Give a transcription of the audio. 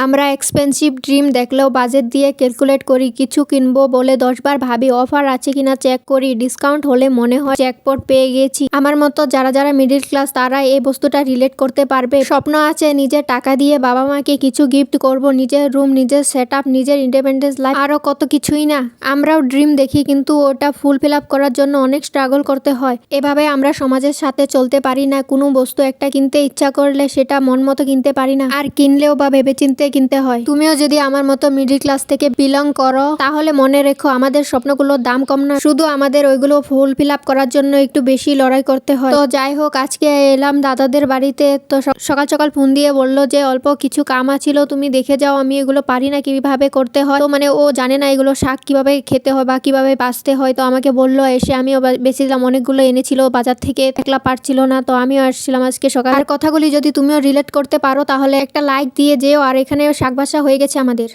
আমরা expensive dream দেখলেও budget দিয়ে ক্যালকুলেট করি, কিছু কিনবো বলে 10 বার ভাবি, অফার আছে কিনা চেক করি, ডিসকাউন্ট হলে মনে হয় জ্যাকপট পেয়ে গেছি। আমার মতো যারা যারা মিডিল ক্লাস তারা এই বস্তুটা রিলেট করতে পারবে। স্বপ্ন আছে নিজের টাকা দিয়ে বাবা মাকে কিছু গিফট করব, নিজের রুম, নিজের সেট আপ, নিজের ইন্ডিপেন্ডেন্স লাইফ, আরো কত কিছুই না। আমরাও ড্রিম দেখি, কিন্তু ওটা ফুলফিল আপ করার জন্য অনেক স্ট্রাগল করতে হয়। এভাবে আমরা সমাজের সাথে চলতে পারি না। কোনো বস্তু একটা কিনতে ইচ্ছা করলে সেটা মন মতো কিনতে পারি না, আর কিনলেও বা ভেবেচিন্তে কিনতে হয়। তুমিও যদি আমার মতো মিডিল ক্লাস থেকে বিলং করো তাহলে মনে রেখো আমাদের স্বপ্নগুলোর দাম কম না, শুধু আমাদের ওইগুলো ফুলফিল আপ করার জন্য একটু বেশি লড়াই করতে হয়। তো যাই হোক, আজকে এলাম দাদাদের বাড়িতে, তো সকাল সকাল ফোন দিয়ে বললো যে অল্প কিছু কাম ছিল, তুমি দেখে যাও, আমি এগুলো পারি না কিভাবে করতে হয়। তো মানে ও জানে না এগুলো শাক কিভাবে খেতে হয় বা কিভাবে বাঁচতে হয়, তো আমাকে বললো এসে, আমিও বেশি দিলাম, অনেকগুলো এনেছিল বাজার থেকে, একলা পারছিল না, তো আমিও আসছিলাম আজকে সকাল। আর কথাগুলি যদি তুমিও রিলেট করতে পারো তাহলে একটা লাইক দিয়ে যেও। আর এখানে শাক বাসা হয়ে গেছে আমাদের।